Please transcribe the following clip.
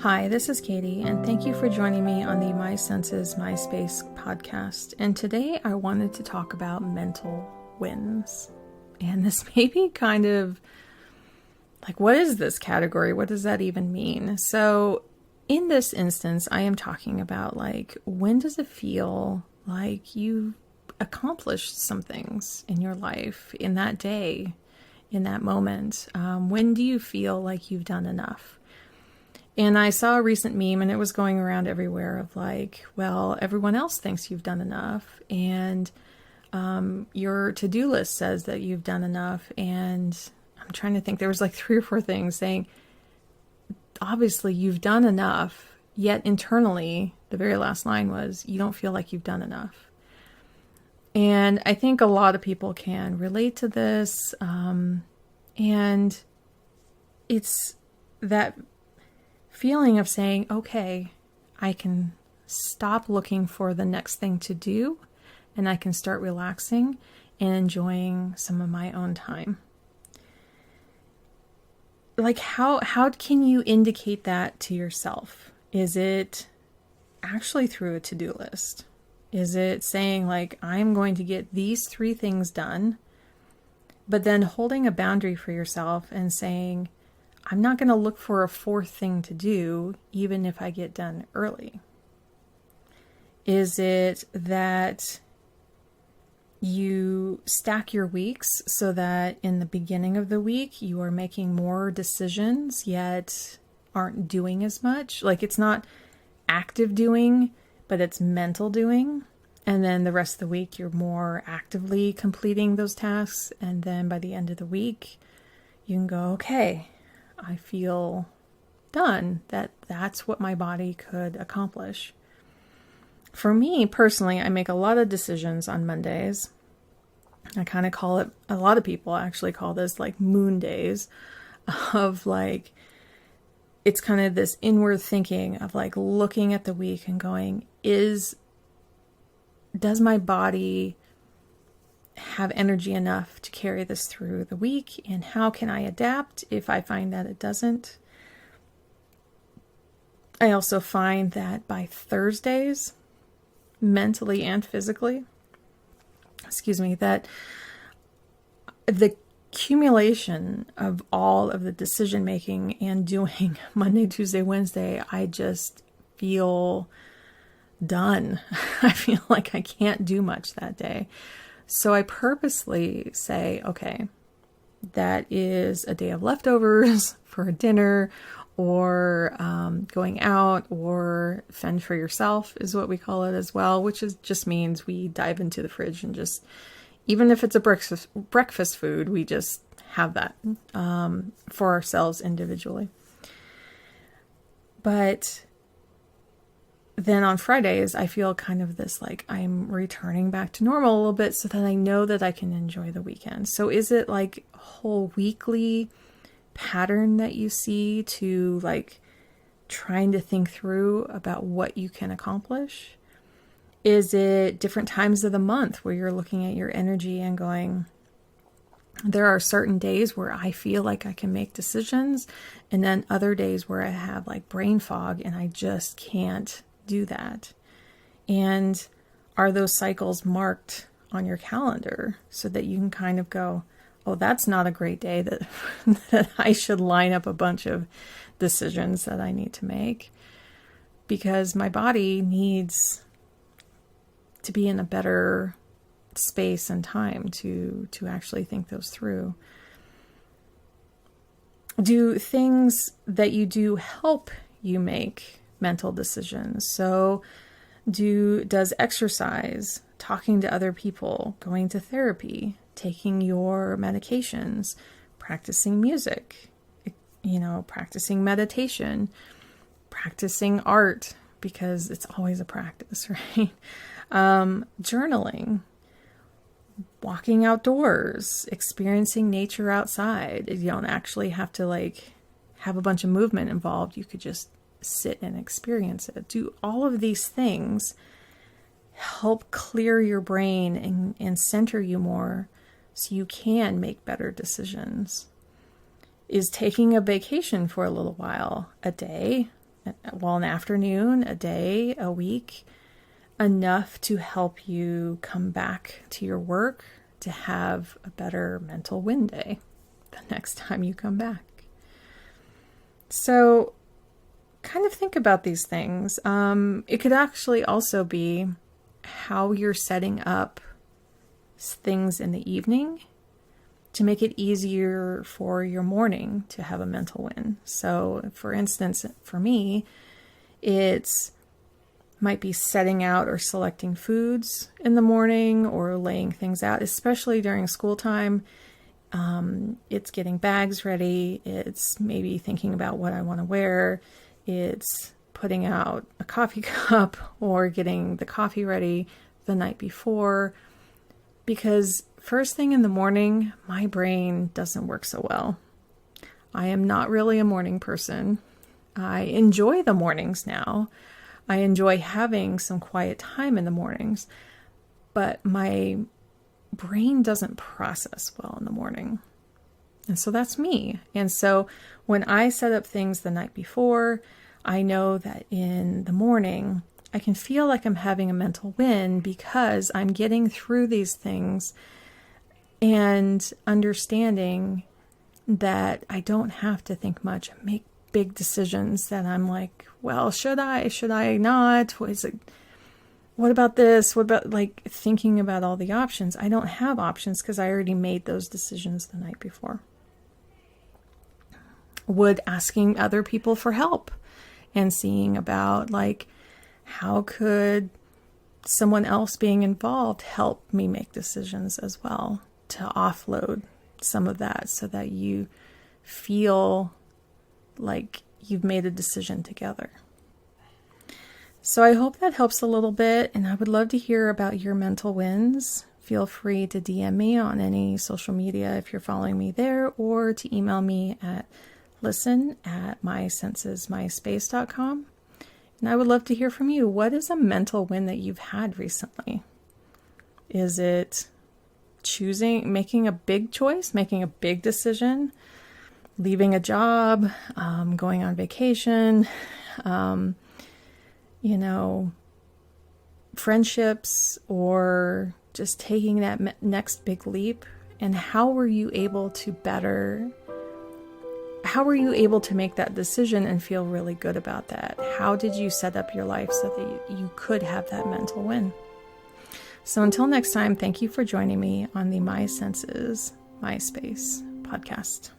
Hi, this is Katie, and thank you for joining me on the My Senses, My Space podcast. And today I wanted to talk about mental wins. And this may be kind of like, what is this category? What does that even mean? So in this instance, I am talking about like, when does it feel like you've accomplished some things in your life, in that day, in that moment? When do you feel like you've done enough? And I saw a recent meme and it was going around everywhere of like, well, everyone else thinks you've done enough. And your to-do list says that you've done enough. And I'm trying to think, there was like 3 or 4 things saying, obviously you've done enough, yet internally, the very last line was, you don't feel like you've done enough. And I think a lot of people can relate to this. And it's that feeling of saying, okay, I can stop looking for the next thing to do and I can start relaxing and enjoying some of my own time. Like how can you indicate that to yourself? Is it actually through a to-do list? Is it saying like, I'm going to get these 3 things done, but then holding a boundary for yourself and saying, I'm not going to look for a 4th thing to do, even if I get done early? Is it that you stack your weeks so that in the beginning of the week, you are making more decisions, yet aren't doing as much? Like it's not active doing, but it's mental doing. And then the rest of the week, you're more actively completing those tasks. And then by the end of the week, you can go, okay, I feel done. That's what my body could accomplish. For me personally, I make a lot of decisions on Mondays. I kind of call it, a lot of people actually call this like moon days of like, it's kind of this inward thinking of like looking at the week and going, does my body have energy enough to carry this through the week? And how can I adapt if I find that it doesn't? I also find that by Thursdays, mentally and physically, that the accumulation of all of the decision making and doing Monday, Tuesday, Wednesday, I just feel done. I feel like I can't do much that day. So I purposely say, okay, that is a day of leftovers for a dinner or going out, or fend for yourself is what we call it as well, which just means we dive into the fridge and just, even if it's a breakfast food, we just have that for ourselves individually. But then on Fridays, I feel kind of this like I'm returning back to normal a little bit so that I know that I can enjoy the weekend. So is it like a whole weekly pattern that you see to like trying to think through about what you can accomplish? Is it different times of the month where you're looking at your energy and going, there are certain days where I feel like I can make decisions, and then other days where I have like brain fog and I just can't do that? And are those cycles marked on your calendar so that you can kind of go, oh, that's not a great day that that I should line up a bunch of decisions that I need to make, because my body needs to be in a better space and time to actually think those through. Do things that you do help you make mental decisions? So does exercise, talking to other people, going to therapy, taking your medications, practicing music, practicing meditation, practicing art, because it's always a practice, right? Journaling, walking outdoors, experiencing nature outside. You don't actually have to like have a bunch of movement involved. You could just sit and experience it. Do all of these things help clear your brain and center you more so you can make better decisions? Is taking a vacation for a little while, a day, an afternoon, a day, a week, enough to help you come back to your work to have a better mental win day the next time you come back. So kind of think about these things. It could actually also be how you're setting up things in the evening to make it easier for your morning to have a mental win. So for instance, for me, it's might be setting out or selecting foods in the morning or laying things out, especially during school time. It's getting bags ready. It's maybe thinking about what I want to wear. It's putting out a coffee cup or getting the coffee ready the night before. Because first thing in the morning, my brain doesn't work so well. I am not really a morning person. I enjoy the mornings now. I enjoy having some quiet time in the mornings, but my brain doesn't process well in the morning. And so that's me. And so when I set up things the night before, I know that in the morning, I can feel like I'm having a mental win because I'm getting through these things and understanding that I don't have to think much and make big decisions that I'm like, well, should I not? What about this? What about like thinking about all the options? I don't have options because I already made those decisions the night before. Would asking other people for help and seeing about like, how could someone else being involved help me make decisions as well to offload some of that so that you feel like you've made a decision together. So I hope that helps a little bit, and I would love to hear about your mental wins. Feel free to DM me on any social media if you're following me there, or to email me at listen@mysensesmyspace.com. And I would love to hear from you. What is a mental win that you've had recently? Is it making a big choice, making a big decision, leaving a job, going on vacation, friendships, or just taking that next big leap? And how were you able to make that decision and feel really good about that? How did you set up your life so that you could have that mental win? So until next time, thank you for joining me on the My Senses, My Space podcast.